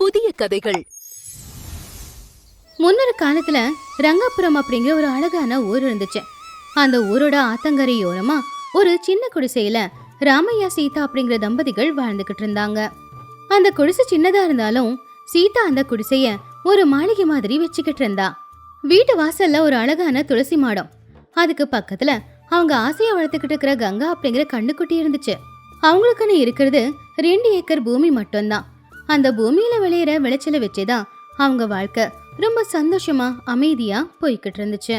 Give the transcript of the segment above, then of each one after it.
புதிய கதைகள். முன்னொரு காலத்துல ரங்காபுரம் அப்படிங்கிற ஒரு அழகான ஊர் இருந்துச்சு. அந்த ஊரோட ஆத்தங்கரையோரமா ஒரு சின்ன குடிசையில ராமையா சீதா அப்படிங்கிற தம்பதிகள் வாழ்ந்துகிட்டு இருந்தாங்க. அந்த குடிசை சின்னதா இருந்தாலும் சீதா அந்த குடிசைய ஒரு மாளிகை மாதிரி வச்சுக்கிட்டு இருந்தா. வீட்டு வாசல்ல ஒரு அழகான துளசி மாடம், அதுக்கு பக்கத்துல அவங்க ஆசையா வளர்த்துக்கிட்டு இருக்கிற கங்கா அப்படிங்கிற கண்ணுக்குட்டி இருந்துச்சு. அவங்களுக்குன்னு இருக்கிறது 2 ஏக்கர் பூமி மட்டும்தான். அந்த பூமியில விளையிற விளைச்சலை வச்சுதான் அவங்க வாழ்க்கை ரொம்ப சந்தோஷமா அமைதியா போய்கிட்டு இருந்துச்சு.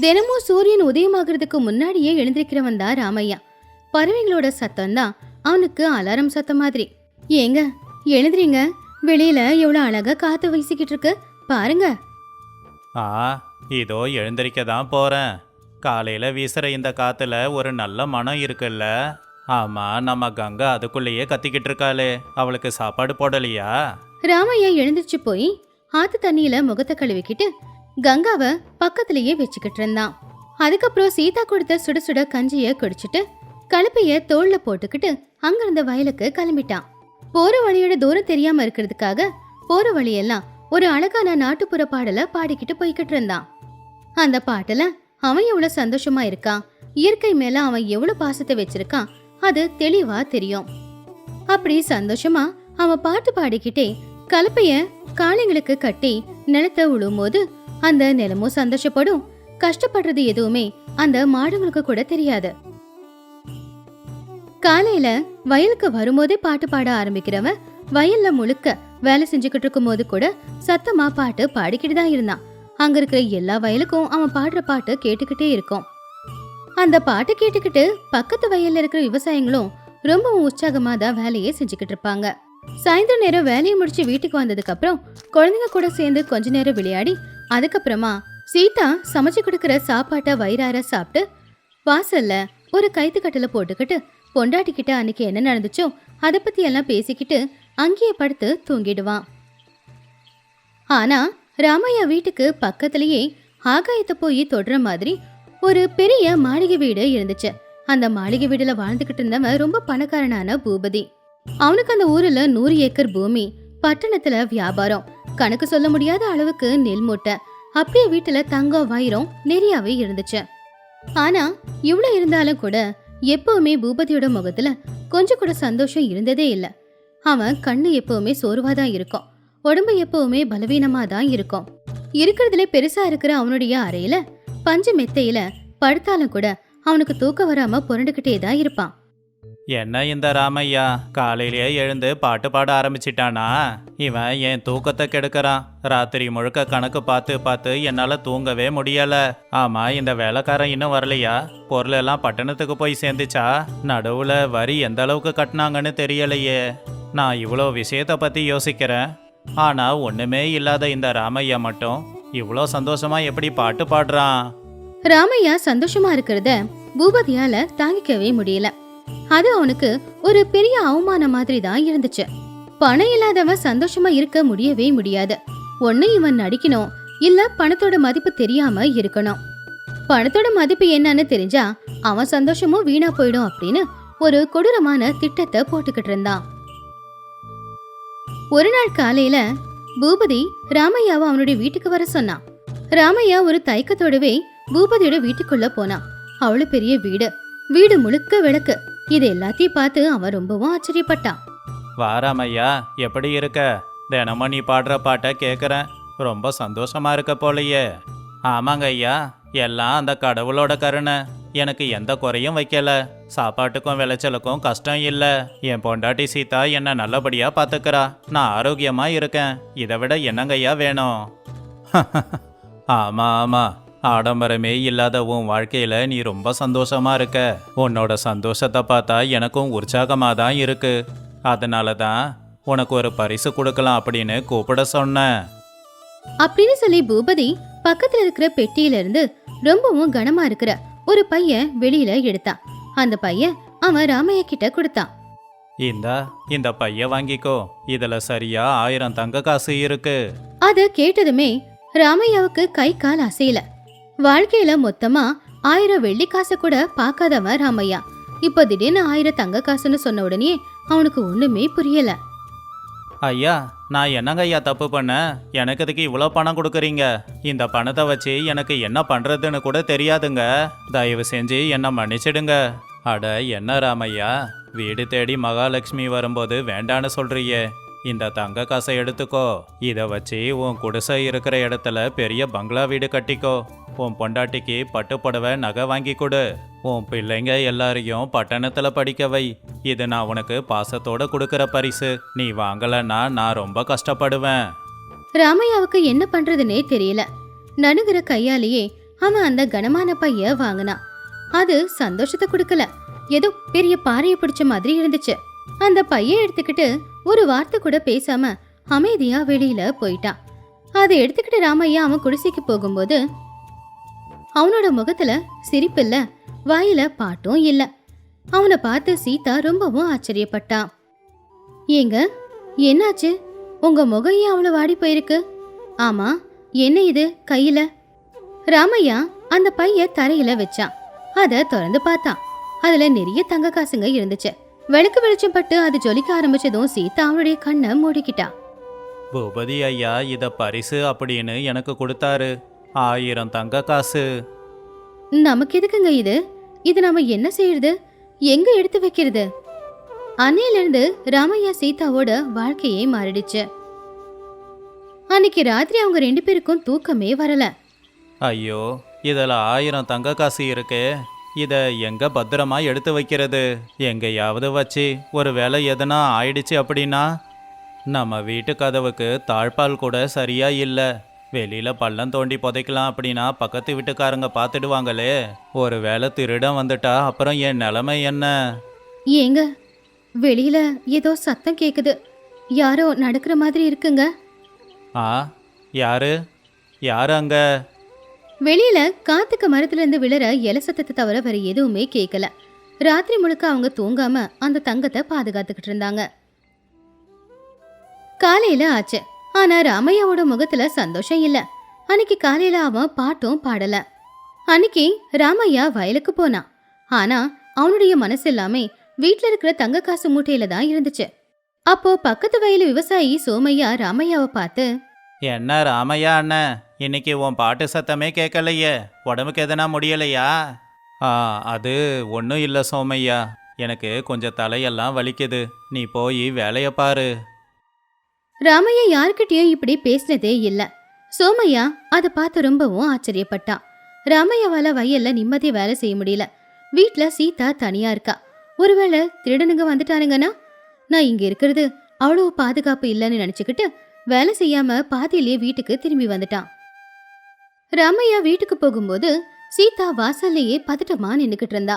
தினமும் சூரியன் உதயமாகிறதுக்கு முன்னாடியே எழுந்திருக்கிறவன் தான் ராமையா. பறவைகளோட சத்தம் தான் அவனுக்கு அலாரம் சத்தம் மாதிரி. ஏங்க எழுந்திரீங்க, வெளியில எவ்வளவு அழகா காத்து வீசிக்கிட்டு இருக்கு பாருங்க. இதோ எழுந்திருக்க தான் போறேன். காலையில வீசுற இந்த காத்துல ஒரு நல்ல மனம் இருக்குல்ல. ஆமா, நம்ம கங்கா அதுக்குள்ளேயே கத்திக்கிட்டு இருக்காளே, அவளுக்கு சாப்பாடு போடலையா? ராமையா எழுந்திருச்சு போய் ஆத்து தண்ணியில முகத்தை கழுவிக்கிட்டு கங்காவை பக்கத்திலேயே வச்சுக்கிட்டு இருந்தான். அதுக்கப்புறம் சீதா கொடுத்த சுட சுட கஞ்சிய குடிச்சிட்டு கலப்பைய தோல்ல போட்டுக்கிட்டு அங்கிருந்த வயலுக்கு கிளம்பிட்டான். போற வழியோட தூரம் தெரியாம இருக்கிறதுக்காக போற வழியெல்லாம் ஒரு அழகான நாட்டுப்புற பாடல பாடிக்கிட்டு போய்கிட்டு இருந்தான். அந்த பாட்டுல அவன் எவ்வளவு சந்தோஷமா இருக்கான், இயற்கை மேல அவன் எவ்வளவு பாசத்தை வச்சிருக்கான் அது தெளிவா தெரியும். அப்படி சந்தோஷமா அவன் பாட்டு பாடிக்கிட்டே கலப்பைய காளைங்களுக்கு கட்டி நிலத்தை உழுவும் போது அந்த நிலமும் சந்தோஷப்படும். கஷ்டப்படுறது எதுவுமே அந்த மாடுங்களுக்கு கூட தெரியாது. காலையில வயலுக்கு வரும்போதே பாட்டு பாட ஆரம்பிக்கிறவன் வயல்ல முழுக்க வேலை செஞ்சுக்கிட்டு இருக்கும் போது கூட சத்தமா பாட்டு பாடிக்கிட்டு தான் இருந்தான். அங்க இருக்கிற எல்லா வயலுக்கும் அவன் பாடுற பாட்டு கேட்டுக்கிட்டே இருக்கும். அந்த பாட்டு கேட்டுக்கிட்டு பக்கத்து வயல்ல இருக்கிற விவசாயிகளும் ரொம்ப உற்சாகமா தான் வேலையை செஞ்சுக்கிட்டு இருப்பாங்க. சாயந்தர நேரம் வேலையை முடிச்சு வீட்டுக்கு வந்ததுக்கு அப்புறம் குழந்தைங்க கூட சேர்ந்து கொஞ்ச நேரம் விளையாடி அதுக்கப்புறமா சீதா சமைச்சு கொடுக்கற சாப்பாட்டை வயிறார சாப்பிட்டு வாசல்ல ஒரு கைத்து கட்டல போட்டுக்கிட்டு பொண்டாட்டிக்கிட்ட அன்னைக்கு என்ன நடந்துச்சோ அதை பத்தி எல்லாம் பேசிக்கிட்டு அங்கேயே படுத்து தூங்கிடுவான். ஆனா ராமையா வீட்டுக்கு பக்கத்திலேயே ஆகாயத்தை போய் தொடுற மாதிரி ஒரு பெரிய மாளிகை வீடு இருந்துச்சு. அந்த மாளிகை வீடுல வாழ்ந்துகிட்டு இருந்தவன் ரொம்ப பணக்காரனான பூபதி. அவனுக்கு அந்த ஊர்ல 100 ஏக்கர் பூமி, பட்டணத்துல வியாபாரம், கணக்கு சொல்ல முடியாத அளவுக்கு நெல் மூட்டை, அப்படியே வீட்டுல தங்கம் வைரம் நிறையாவே இருந்துச்சு. ஆனா இவ்வளவு இருந்தாலும் கூட எப்பவுமே பூபதியோட முகத்துல கொஞ்சம் கூட சந்தோஷம் இருந்ததே இல்ல. அவன் கண்ணு எப்பவுமே சோர்வாதான் இருக்கும், உடம்பு எப்பவுமே பலவீனமா தான் இருக்கும். இருக்கிறதுல பெருசா இருக்கிற அவனுடைய அறையில பஞ்சு மெத்தையில படுத்தாலும் கூட அவனுக்கு தூக்கம் வராம புரண்டுகிட்டே தான் இருப்பான். என்ன இந்த ராமையா காலையிலேயே எழுந்து பாட்டு பாட ஆரம்பிச்சிட்டானா? இவன் என் தூக்கத்தை கெடுக்கிறான். ராத்திரி முழுக்க கணக்கு பார்த்து பார்த்து என்னால தூங்கவே முடியல. ஆமா, இந்த வேலைக்காரன் இன்னும் வரலையா? பொருள் எல்லாம் பட்டணத்துக்கு போய் சேர்ந்துச்சா? நடுவுல வரி எந்த அளவுக்கு கட்டினாங்கன்னு தெரியலையே. நான் இவ்வளோ விஷயத்த பத்தி யோசிக்கிறேன். ஆனா ஒண்ணுமே இல்லாத இந்த ராமையா மட்டும் இவ்வளோ சந்தோஷமா எப்படி பாட்டு பாடுறான்? ராமையா சந்தோஷமா இருக்கிறத பூபதியால தாங்கிக்கவே முடியல. அது அவனுக்கு ஒரு பெரிய அவமானம் மாதிரி தான் இருந்துச்சு. பணம் இல்லாதவன் சந்தோஷமா இருக்க முடியவே முடியாது. ஒண்ணு இவன் நடிக்கணும், இல்ல பணத்தோட மதிப்பு தெரியாம இருக்கணும். பணத்தோட மதிப்பு என்னன்னு தெரிஞ்சா அவன் சந்தோஷமும் வீணா போயிடும் அப்படின்னு ஒரு கொடூரமான திட்டத்தை போட்டுக்கிட்டு இருந்தான். ஒரு நாள் காலையில பூபதி ராமையாவை அவனுடைய வீட்டுக்கு வர சொன்னான். ராமையா ஒரு தயக்கத்தோடவே பூபதியோட வீட்டுக்குள்ள போனான். அவ்வளவு பெரிய வீடு, வீடு முழுக்க விளக்கு. இது எல்லாத்தையும் பார்த்து அவன் ரொம்பவும் ஆச்சரியப்பட்டான். வாராமையா, எப்படி இருக்க? தினமும் நீ பாடுற பாட்டை கேட்குறேன், ரொம்ப சந்தோஷமா இருக்க போலையே. ஆமாங்க ஐயா, எல்லாம் அந்த கடவுளோட கருணை. எனக்கு எந்த குறையும் வைக்கல. சாப்பாட்டுக்கும் விளைச்சலுக்கும் கஷ்டம் இல்லை. என் பொண்டாட்டி சீதா என்னை நல்லபடியா பார்த்துக்கிறா. நான் ஆரோக்கியமா இருக்கேன். இதை விட என்னங்கய்யா வேணும்? ஆமா ஆமா, ஆடம்பரமே இல்லாத உன் வாழ்க்கையில நீ ரொம்ப சந்தோஷமா இருக்க. உன்னோட சந்தோஷத்தை பார்த்தா எனக்கும் உற்சாகமா தான் இருக்கு. அதனால தான் உனக்கு ஒரு பரிசு கொடுக்கலாம் அப்படின்னு கூப்பிட சொன்னேன் அப்படின்னு சொல்லி பூபதி பக்கத்துல இருக்கிற பெட்டியில இருந்து ரொம்பவும் கனமா இருக்கிற ஒரு பையன் வெளியில எடுத்தான். அந்த பையன் அவன் ராமையா கிட்ட கொடுத்தான். இந்த பைய வாங்கிக்கோ, இதுல சரியா 1000 தங்க காசு இருக்கு. அத கேட்டதுமே ராமையாவுக்கு கை கால் அசையல. வாழ்க்கையில மொத்தமா 1000 வெள்ளி காசு கூட பார்க்காதவன் ராமையா இப்ப திடீர்னு 1000 தங்க காசுன்னு சொன்ன உடனே அவனுக்கு ஒண்ணுமே புரியல. ஐயா, நான் என்னங்க ஐயா தப்பு பண்ணேன்? எனக்கு இதுக்கு இவ்வளோ பணம் கொடுக்குறீங்க? இந்த பணத்தை வச்சு எனக்கு என்ன பண்ணுறதுன்னு கூட தெரியாதுங்க. தயவு செஞ்சு என்னை மன்னிச்சிடுங்க. அட என்ன ராமையா, வீடு தேடி மகாலட்சுமி வரும்போது வேண்டான்னு சொல்றியே. இந்த தங்க காசை எடுத்துக்கோ. இதை வச்சு உன் குடிசை இருக்கிற இடத்துல பெரிய பங்களா வீடு கட்டிக்கோ. உன் பொண்டாட்டிக்கு பட்டு புடவை நகை வாங்கி கொடு. உன் பிள்ளைங்க எல்லாரையும் பட்டணத்துல படிக்க வை. இது நான் உனக்கு பாசத்தோட கொடுக்கிற பரிசு. நீ வாங்கலன்னா நான் ரொம்ப கஷ்டப்படுவேன். ராமையாவுக்கு என்ன பண்றதுன்னே தெரியல. நடுங்கிற கையாலேயே அவன் அந்த கனமான பைய வாங்கினான். அது சந்தோஷத்தை கொடுக்கல, ஏதோ பெரிய பாறையை பிடிச்ச மாதிரி இருந்துச்சு. அந்த பைய எடுத்துக்கிட்டு ஒரு வார்த்தை கூட பேசாம அமைதியா வெளியில போயிட்டான். அதை எடுத்துக்கிட்டு ராமையா அவன் குடிசைக்கு போகும்போது அவனோட முகத்துல சிரிப்பில்ல, வாயில பாட்டும் இல்ல. அவனை பார்த்து சீதா ரொம்பவும் ஆச்சரியப்பட்டான். ஏங்க, என்னாச்சு? உங்க முகம் ஏன் அவ்வளவு வாடி போயிருக்கு? ஆமா, என்ன இது கையில? ராமையா அந்த பைய தரையில வச்சான். அத திறந்து பார்த்தான். அதுல நிறைய தங்க காசுங்க இருந்துச்சு. விளக்கு வெளிச்சம் பட்டு அது ஜொலிக்க ஆரம்பிச்சதும் சீதா அவனுடைய கண்ணை மூடிக்கிட்டா. பூபதி ஐயா இத பரிசு அப்படின்னு எனக்கு கொடுத்தாரு. 1000 தங்க காசு. நமக்கு எதுக்குங்க இது? இது நாம என்ன செய்யறது? எங்க எடுத்து வைக்கிறது? அன்னையில இருந்து ராமையா சீதாவோட வாழ்க்கையே மாறிடுச்சு. அன்னைக்கு ராத்திரி அவங்க 2 பேருக்கும் தூக்கமே வரல. ஐயோ, இதில் 1000 தங்க காசு இருக்கு. இதை எங்க பத்திரமா எடுத்து வைக்கிறது? எங்கேயாவது வச்சு ஒரு வேளை எதனா ஆயிடுச்சு அப்படின்னா? நம்ம வீட்டு கதவுக்கு தாழ்பால் கூட சரியா இல்லை. வெளியில பள்ளம் தோண்டி புதைக்கலாம் அப்படின்னா பக்கத்து வீட்டுக்காரங்க பார்த்துடுவாங்களே. ஒரு வேளை திருடன் வந்துட்டா அப்புறம் என் நிலைமை என்ன? ஏங்க, வெளியில ஏதோ சத்தம் கேக்குது. யாரோ நடக்கிற மாதிரி இருக்குங்க. ஆ, யாரு யாரு அங்க? வெளியில காத்துக்கு மரத்துல இருந்து விழற இலை சத்தத்தை தவிர வேற எதுவுமே கேட்கல. ராத்திரி முழுக்க அவங்க தூங்காம அந்த தங்கத்தை பாதுகாத்துக்கிட்டு இருந்தாங்க. காலையில ஆச்சு. ஆனா ராமையாவோட முகத்துல சந்தோஷம் இல்ல. அன்னைக்கு காலையில அவன் பாட்டும் பாடல. அன்னைக்கு ராமையா வயலுக்கு போனான். ஆனா அவனுடைய மனசு எல்லாமே வீட்டுல இருக்கிற தங்க காசு மூட்டையில தான் இருந்துச்சு. அப்போ பக்கத்து வயலு விவசாயி சோமையா ராமையாவை பார்த்து, என்ன ராமையா அண்ணன், இன்னைக்கு உன் பாட்டு சத்தமே கேட்கலையே. உடம்புக்கு எதனா முடியலையா? அது ஒன்றும் இல்லை சோமையா. எனக்கு கொஞ்சம் தலையெல்லாம் வலிக்குது. நீ போய் வேலையை பாரு. ராமையா யாருக்கிட்டயும் இப்படி பேசினதே இல்ல. சோமையா அதை பார்த்து ரொம்பவும் ஆச்சரியப்பட்டான். ராமையாவால வயல்ல நிம்மதியா வேலை செய்ய முடியல. வீட்டுல சீதா தனியா இருக்கா. ஒருவேளை திருடனுங்க வந்துட்டானுங்கன்னா நான் இங்க இருக்கிறது அவ்வளவு பாதுகாப்பு இல்லைன்னு நினைச்சுக்கிட்டு வேலை செய்யாம பாதியிலேயே வீட்டுக்கு திரும்பி வந்துட்டான். ராமையா வீட்டுக்கு போகும்போது சீதா வாசல்லையே பதட்டமா நின்னுக்கிட்டு இருந்தா.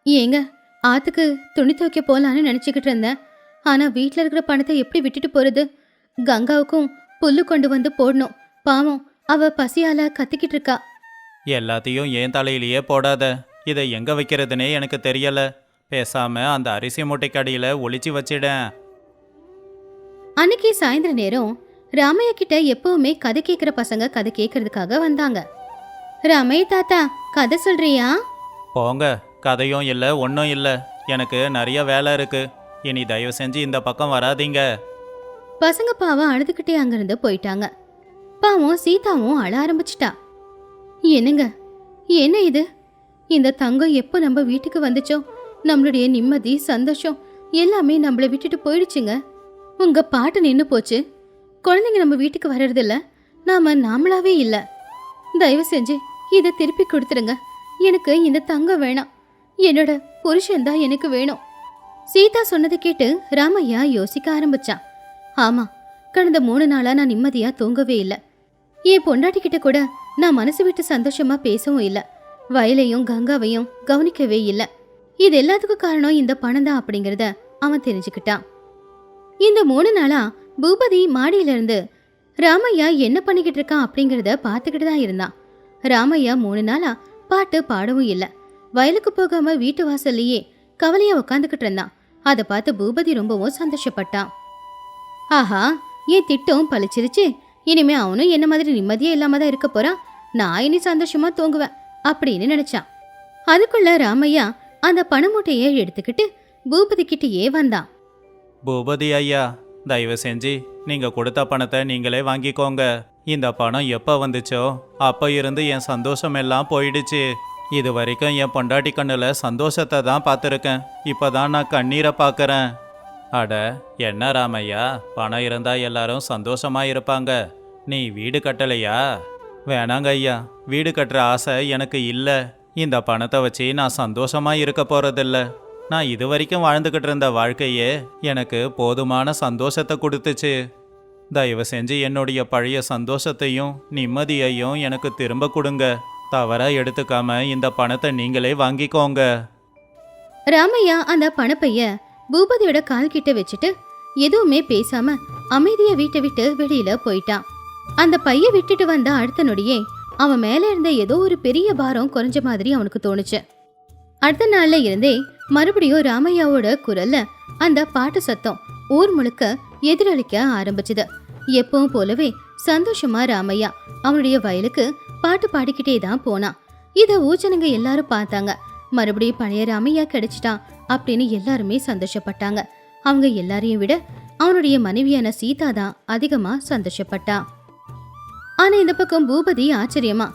ஏங்க, ஆத்துக்கு துணி துவைக்க போலான்னு நினைச்சுக்கிட்டு இருந்தேன். ஆனா வீட்டுல இருக்கிற பணத்தை எப்படி விட்டுட்டு போறது? கங்காவுக்கும் புல்லு கொண்டு வந்து போடணும். பாவம், அவ பசியால கத்திக்கிட்டு இருக்கா. எல்லாத்தையும் ஏன் தலையிலேயே போடாத. இதை எங்க வைக்கிறதுனே எனக்கு தெரியல. பேசாம அந்த அரிசி மூட்டைக்கடியில ஒளிச்சு வச்சிடேன். அன்னைக்கு சாயந்தர நேரம் ராமையா கிட்ட எப்பவுமே கதை கேட்கிற பசங்க கதை கேட்கறதுக்காக வந்தாங்க. ராமையா தாத்தா, கதை சொல்றியா? போங்க, கதையும் இல்லை ஒன்றும் இல்லை. எனக்கு நிறைய வேலை இருக்கு. இனி தயவு செஞ்சு இந்த பக்கம் வராதீங்க. பசங்க பாவம் அழுதுகிட்டே அங்கிருந்து போயிட்டாங்க. பாவம் சீதாவும் அழ ஆரம்பிச்சிட்டா. என்னங்க, என்ன இது? இந்த தங்கம் எப்போ நம்ம வீட்டுக்கு வந்துச்சோ நம்மளுடைய நிம்மதி சந்தோஷம் எல்லாமே நம்மளை விட்டுட்டு போயிடுச்சுங்க. உங்க பாட்டு நின்று போச்சு. குழந்தைங்க நம்ம வீட்டுக்கு வர்றதில்ல. நாமளாவே இல்ல. தயவு செஞ்சு இதை திருப்பி கொடுத்துருங்க. எனக்கு இந்த தங்கம் வேணாம். என்னோட புருஷன்தான் எனக்கு வேணும். சீதா சொன்னதை கேட்டு ராமையா யோசிக்க ஆரம்பிச்சான். ஆமா, கடந்த 3 நாளா நான் நிம்மதியா தூங்கவே இல்லை. என் பொண்டாட்டி கிட்ட கூட நான் மனசு விட்டு சந்தோஷமா பேசவும் இல்லை. வயலையும் கங்காவையும் கவனிக்கவே இல்லை. இது எல்லாத்துக்கும் காரணம் இந்த பணம் தான் அப்படிங்கறத அவன் தெரிஞ்சுக்கிட்டான். இந்த 3 நாளா பூபதி மாடியில இருந்து ராமையா என்ன பண்ணிக்கிட்டு இருக்கான் அப்படிங்கறத பார்த்துக்கிட்டு தான் இருந்தான். ராமையா 3 நாளா பாட்டு பாடவும் இல்லை. வயலுக்கு போகாம வீட்டு வாசல்லையே கவலையா உட்காந்துக்கிட்டு இருந்தான். அதை பார்த்து பூபதி ரொம்பவும் சந்தோஷப்பட்டான். ஆஹா, என் திட்டம் பழிச்சிருச்சு. இனிமே அவனும் என்ன மாதிரி நிம்மதியா இல்லாம தான் இருக்க போறான். நான் இனி சந்தோஷமா தூங்குவேன் அப்படின்னு நினைச்சான். அதுக்குள்ள ராமையா அந்த பணமூட்டையை எடுத்துக்கிட்டு பூபதி கிட்டேயே வந்தான். பூபதி ஐயா, தயவு செஞ்சு நீங்க கொடுத்த பணத்தை நீங்களே வாங்கிக்கோங்க. இந்த பணம் எப்போ வந்துச்சோ அப்போ இருந்து என் சந்தோஷம் எல்லாம் போயிடுச்சு. இது வரைக்கும் என் பொண்டாட்டி கண்ணுல சந்தோஷத்தை தான் பார்த்துருக்கேன். இப்போதான் நான் கண்ணீரை பார்க்கறேன். அட என்ன ராமையா, பணம் இருந்தா எல்லாரும் சந்தோஷமா இருப்பாங்க. நீ வீடு கட்டலையா? வேணாங்க ஐயா, வீடு கட்டுற ஆசை எனக்கு இல்லை. இந்த பணத்தை வச்சு நான் சந்தோஷமா இருக்க போறதில்ல. நான் இது வரைக்கும் வாழ்ந்துக்கிட்டு இருந்த வாழ்க்கையே எனக்கு போதுமான சந்தோஷத்தை கொடுத்துச்சு. தயவு செஞ்சு என்னுடைய பழைய சந்தோஷத்தையும் நிம்மதியையும் எனக்கு திரும்ப கொடுங்க. தவறா எடுத்துக்காம இந்த பணத்தை நீங்களே வாங்கிக்கோங்க. ராமையா அந்த பணப்பைய பூபதியோட கால் கிட்ட வச்சுட்டு எதுவுமே பேசாம அமைதியா வீட்டை விட்டு வெளியில போயிட்டான். அந்த பைய விட்டுட்டு வந்த அடுத்த நொடியே அவன் மேல இருந்த ஏதோ ஒரு பெரிய பாரம் குறைஞ்ச மாதிரி அவனுக்கு தோணுச்சு. அடுத்த நாள்ல இருந்தே மறுபடியும் ராமையாவோட குரல்ல அந்த பாட்டு சத்தம் ஊர் முழுக்க எதிரொலிக்க ஆரம்பிச்சுது. எப்பவும் போலவே சந்தோஷமா ராமையா அவனுடைய வயலுக்கு பாட்டு பாடிக்கிட்டே தான் போனான். இத ஊச்சனங்க எல்லாரும் பார்த்தாங்க. மறுபடியும் பழைய ராமையா கிடைச்சிட்டான் அப்படின்னு எல்லாருமே சந்தோஷப்பட்டாங்க. அவங்க எல்லாரையும் விட அவனுடைய மனைவியான சீதா தான் அதிகமா சந்தோஷப்பட்டா. ஆனா இந்த பக்கம் பூபதி ஆச்சரியமா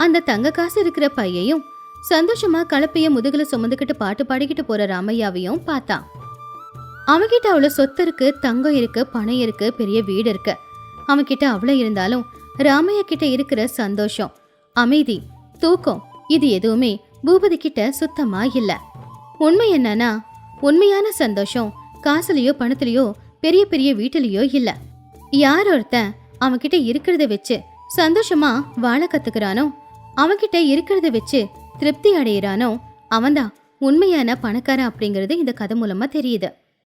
அந்த தங்க காசு இருக்கிற பையையும் சந்தோஷமா கலப்பைய முதுகுல சுமந்துக்கிட்டு பாட்டு பாடிக்கிட்டு போற ராமையாவையும் பார்த்தான். அவன்கிட்ட அவ்வளவு சொத்து இருக்கு, தங்கம் இருக்கு, பணம் இருக்கு, பெரிய வீடு இருக்கு. அவன்கிட்ட அவ்வளவு இருந்தாலும் ராமையா கிட்ட இருக்கிற சந்தோஷம், அமைதி, தூக்கம் இது எதுவுமே பூபதி கிட்ட சுத்தமா இல்ல. உண்மை என்னன்னா உண்மையான சந்தோஷம் காசுலயோ பணத்திலயோ பெரிய பெரிய வீட்டிலயோ இல்ல. யார் ஒருத்தன் அவன்கிட்ட இருக்கிறத வச்சு சந்தோஷமா வாழ கத்துக்கிறானோ, அவன்கிட்ட இருக்கிறத வச்சு திருப்தி அடையிறானோ அவன்தான் உண்மையான பணக்காரன் அப்படிங்கிறது இந்த கதை மூலமா தெரியுது.